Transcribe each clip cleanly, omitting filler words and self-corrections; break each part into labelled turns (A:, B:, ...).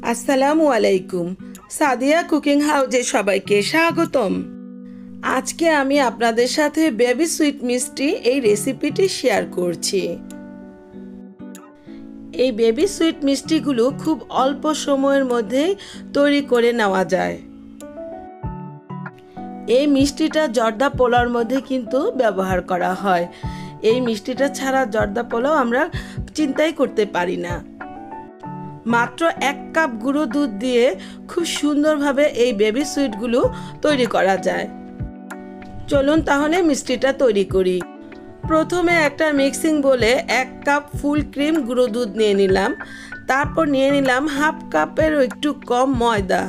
A: আসসালামু আলাইকুম। সাদিয়া কুকিং হাউজে সবাইকে স্বাগতম। আজকে আমি আপনাদের সাথে বেবি সুইট মিষ্টি এই রেসিপিটি শেয়ার করছি। এই বেবি সুইট মিষ্টিগুলো খুব অল্প সময়ের মধ্যেই তৈরি করে নেওয়া যায়। এই মিষ্টিটা জর্দা পোলাওর মধ্যে কিন্তু ব্যবহার করা হয়। এই মিষ্টিটা ছাড়া জর্দা পোলাও আমরা চিন্তাই করতে পারি না। মাত্র 1 কাপ গুঁড়ো দুধ দিয়ে খুব সুন্দরভাবে এই বেবি সুইটগুলো তৈরি করা যায়। চলুন তাহলে মিষ্টিটা তৈরি করি। প্রথমে একটা মিক্সিং বোলে 1 কাপ ফুল ক্রিম গুঁড়ো দুধ নিয়ে নিলাম। তারপর নিয়ে নিলাম হাফ কাপের একটু কম ময়দা।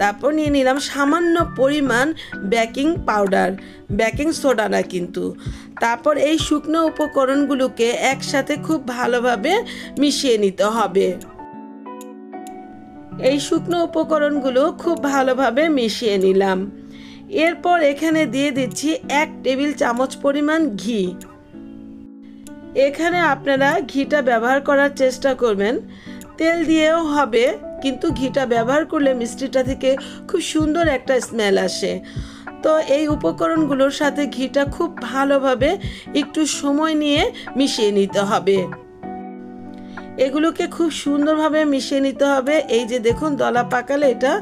A: তারপর নিয়ে নিলাম সামান্য পরিমাণ বেকিং পাউডার, বেকিং সোডা না কিন্তু। তারপর এই শুকনো উপকরণগুলোকে একসাথে খুব ভালোভাবে মিশিয়ে নিতে হবে। এই শুকনো উপকরণগুলো খুব ভালোভাবে মিশিয়ে নিলাম। এরপর এখানে দিয়ে দিচ্ছি 1 টেবিল চামচ পরিমাণ ঘি। এখানে আপনারা ঘিটা ব্যবহার করার চেষ্টা করবেন। তেল দিয়েও হবে, কিন্তু ঘিটা ব্যবহার করলে মিষ্টিটা থেকে খুব সুন্দর একটা স্মেল আসে। তো এই উপকরণগুলোর সাথে ঘিটা খুব ভালোভাবে একটু সময় নিয়ে মিশিয়ে নিতে হবে। এগুলোকে খুব সুন্দরভাবে মিশিয়ে নিতে হবে। এই যে দেখুন, দলা পাকালে এটা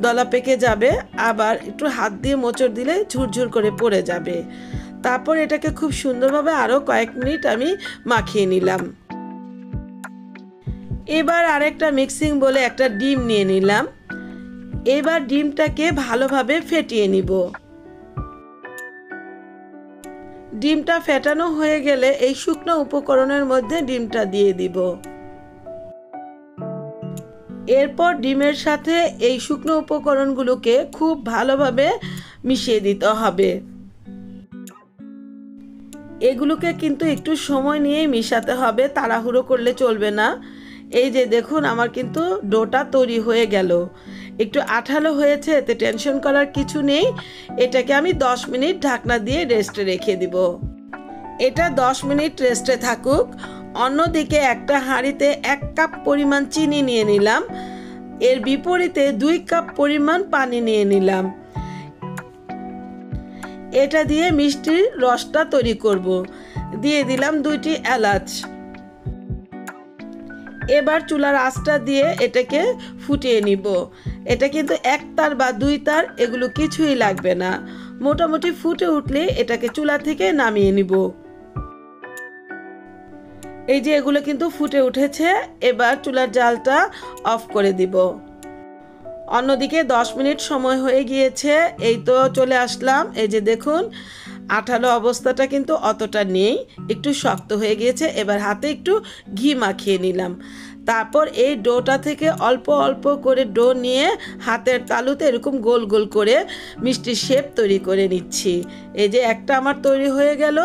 A: দলা পেকে যাবে, আবার একটু হাত দিয়ে মোচড় দিলে ঝুরঝুর করে পড়ে যাবে। তারপর এটাকে খুব সুন্দরভাবে আরও কয়েক মিনিট আমি মাখিয়ে নিলাম। এবার আরেকটা মিক্সিং বলে একটা ডিম নিয়ে নিলাম। এবার ডিমটাকে ভালোভাবে ফেটিয়ে নিব। ডিমটা ফেটানো হয়ে গেলে এই শুকনো উপকরণের মধ্যে ডিমটা দিয়ে দিব। এরপর ডিমের সাথে এই শুকনো উপকরণগুলোকে খুব ভালোভাবে মিশিয়ে দিতে হবে। এগুলোকে কিন্তু একটু সময় নিয়েই মিশাতে হবে, তাড়াহুড়ো করলে চলবে না। এই যে দেখুন, আমার কিন্তু ডোটা তৈরি হয়ে গেল। একটু আঠালো হয়েছে, এতে টেনশন করার কিছু নেই। এটাকে আমি 10 মিনিট ঢাকনা দিয়ে রেস্টে রেখে দিব। এটা 10 মিনিট রেস্টে থাকুক। অন্যদিকে একটা হাঁড়িতে 1 কাপ পরিমাণ চিনি নিয়ে নিলাম। এর বিপরীতে 2 কাপ পরিমাণ পানি নিয়ে নিলাম। এটা দিয়ে মিষ্টির রসটা তৈরি করব। দিয়ে দিলাম 2টি এলাচ। এবার চুলার আঁচটা দিয়ে এটাকে ফুটিয়ে নিব। এটা কিন্তু 1 তার বা 2 তার এগুলো কিছুই লাগবে না। মোটামুটি ফুটে উঠলে এটাকে চুলা থেকে নামিয়ে নিব। এই যে এগুলো কিন্তু ফুটে উঠেছে। এবার চুলার জালটা অফ করে দিব। অন্যদিকে 10 মিনিট সময় হয়ে গিয়েছে। এই তো চলে আসলাম। এই যে দেখুন, আঠালো অবস্থাটা কিন্তু অতটা নেই, একটু শক্ত হয়ে গিয়েছে। এবার হাতে একটু ঘি মাখিয়ে নিলাম। তারপর এই ডোটা থেকে অল্প অল্প করে ডো নিয়ে হাতের তালুতে এরকম গোল গোল করে মিষ্টির শেপ তৈরি করে নিচ্ছি। এই যে একটা আমার তৈরি হয়ে গেল,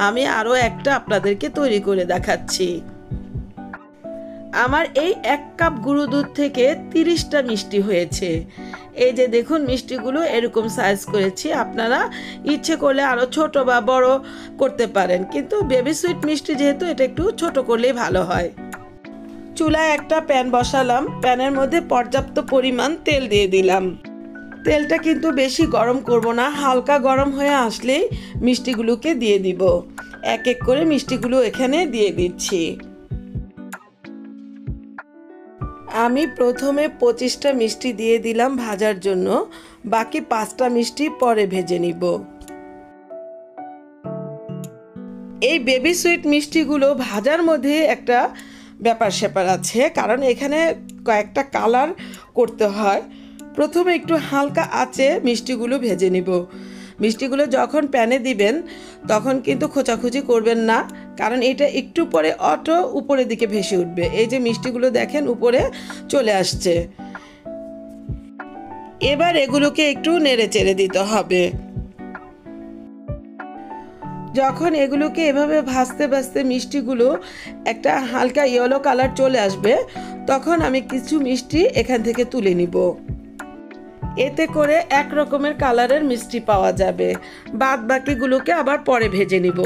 A: আমি আরও একটা আপনাদেরকে তৈরি করে দেখাচ্ছি। আমার এই 1 কাপ গুঁড়ো দুধ থেকে 30টা মিষ্টি হয়েছে। এই যে দেখুন, মিষ্টিগুলো এরকম সাইজ করেছি। আপনারা ইচ্ছে করলে আরও ছোট বা বড় করতে পারেন, কিন্তু বেবি সুইট মিষ্টি যেহেতু, এটা একটু ছোট করলেই ভালো হয়। চুলায় একটা প্যান বসালাম। প্যানের মধ্যে পর্যাপ্ত পরিমাণ তেল দিয়ে দিলাম। তেলটা কিন্তু বেশি গরম করব না, হালকা গরম হয়ে আসলেই মিষ্টিগুলোকে দিয়ে দিব। এক এক করে মিষ্টিগুলো এখানে দিয়ে দিচ্ছি। আমি প্রথমে 25টা মিষ্টি দিয়ে দিলাম ভাজার জন্য, বাকি 5টা মিষ্টি পরে ভেজে নিব। এই বেবি সুইট মিষ্টিগুলো ভাজার মধ্যে একটা ব্যাপার স্যাপার আছে, কারণ এখানে কয়েকটা কালার করতে হয়। প্রথমে একটু হালকা আঁচে মিষ্টিগুলো ভেজে নিব। মিষ্টিগুলো যখন প্যানে দিবেন তখন কিন্তু খোঁচাখুচি করবেন না, কারণ এটা একটু পরে অটো উপরের দিকে ভেসে উঠবে। এই যে মিষ্টিগুলো দেখেন উপরে চলে আসছে। এবার এগুলোকে একটু নেড়ে চেড়ে দিতে হবে। যখন এগুলোকে এভাবে ভাজতে ভাজতে মিষ্টিগুলো একটা হালকা ইয়েলো কালার চলে আসবে, তখন আমি কিছু মিষ্টি এখান থেকে তুলে নিব। এতে করে এক রকমের কালারের মিষ্টি পাওয়া যাবে। বাদ বাকিগুলোকে আবার পরে ভেজে নিব।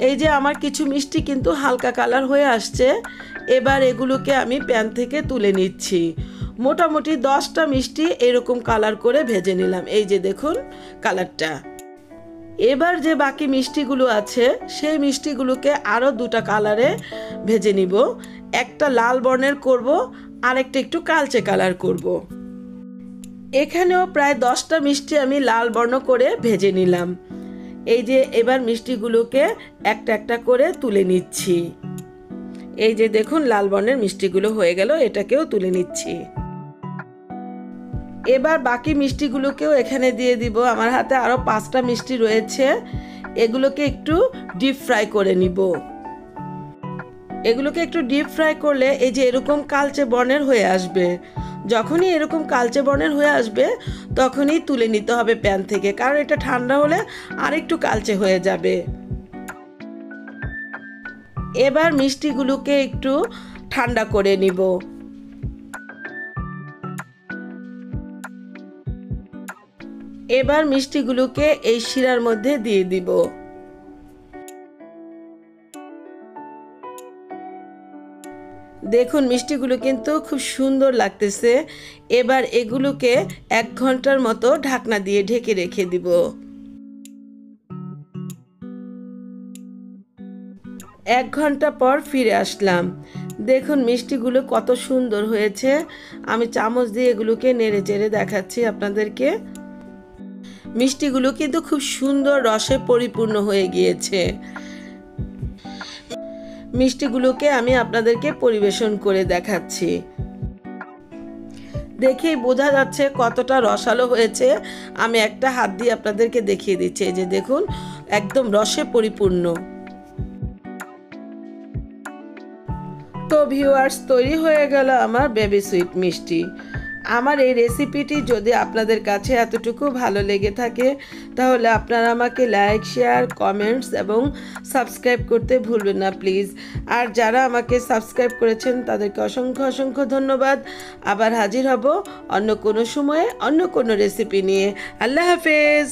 A: এই যে আমার কিছু মিষ্টি কিন্তু হালকা কালার হয়ে আসছে। এবার এগুলোকে আমি প্যান থেকে তুলে নিচ্ছি। মোটামুটি 10টা মিষ্টি এরকম কালার করে ভেজে নিলাম। এই যে দেখুন কালারটা। এবার যে বাকি মিষ্টিগুলো আছে সেই মিষ্টিগুলোকে আরও 2টা কালারে ভেজে নিব। একটা লাল বর্ণের করব, আরেকটা একটু কালচে কালার করব। এখানেও প্রায় 10টা মিষ্টি আমি লাল বর্ণ করে ভেজে নিলাম। এই যে এবার মিষ্টিগুলোকে একটা একটা করে তুলে নিচ্ছি। এই যে দেখুন লাল বর্ণের মিষ্টিগুলো হয়ে গেল, এটাকেও তুলে নিচ্ছি। এবার বাকি মিষ্টিগুলোকেও এখানে দিয়ে দিব। আমার হাতে আরও 5টা মিষ্টি রয়েছে, এগুলোকে একটু ডিপ ফ্রাই করে নিব। এগুলোকে একটু ডিপ ফ্রাই করলে এই যে এরকম কালচে বর্ণের হয়ে আসবে। যখনই এরকম কালচে বর্ণের হয়ে আসবে তখনই তুলে নিতে হবে প্যান থেকে, কারণ এটা ঠান্ডা হলে আরেকটু কালচে হয়ে যাবে। এবার মিষ্টিগুলোকে একটু ঠান্ডা করে নিব। এবার মিষ্টিগুলোকে এই শিরার মধ্যে দিয়ে দিব। দেখুন মিষ্টিগুলো কিন্তু খুব সুন্দর লাগতেছে। এবার এগুলোকে 1 ঘন্টার মতো ঢাকনা দিয়ে ঢেকে রেখে দিব। 1 ঘন্টা পর ফিরে আসলাম। দেখুন মিষ্টিগুলো কত সুন্দর হয়েছে। আমি চামচ দিয়ে এগুলোকে নেড়ে চেড়ে দেখাচ্ছি আপনাদেরকে। মিষ্টিগুলো কিন্তু খুব সুন্দর রসে পরিপূর্ণ হয়ে গিয়েছে। মিষ্টিগুলোকে আমি আপনাদেরকে পরিবেশন করে দেখাচ্ছি। দেখেই বোঝা যাচ্ছে কতটা রসালো হয়েছে। আমি একটা হাত দিয়ে আপনাদেরকে দেখিয়ে দিচ্ছি। এই যে দেখুন একদম রসে পরিপূর্ণ। তো ভিউয়ার্স, তৈরি হয়ে গেল আমার বেবি সুইট মিষ্টি। আমার এই রেসিপিটি যদি আপনাদের কাছে এতটুকু ভালো লেগে থাকে তাহলে আপনারা আমাকে লাইক, শেয়ার, কমেন্টস এবং সাবস্ক্রাইব করতে ভুলবেন না প্লিজ। আর যারা আমাকে সাবস্ক্রাইব করেছেন তাদেরকে অসংখ্য অসংখ্য ধন্যবাদ। আবার হাজির হব অন্য কোনো সময়ে অন্য কোনো রেসিপি নিয়ে। আল্লাহ হাফেজ।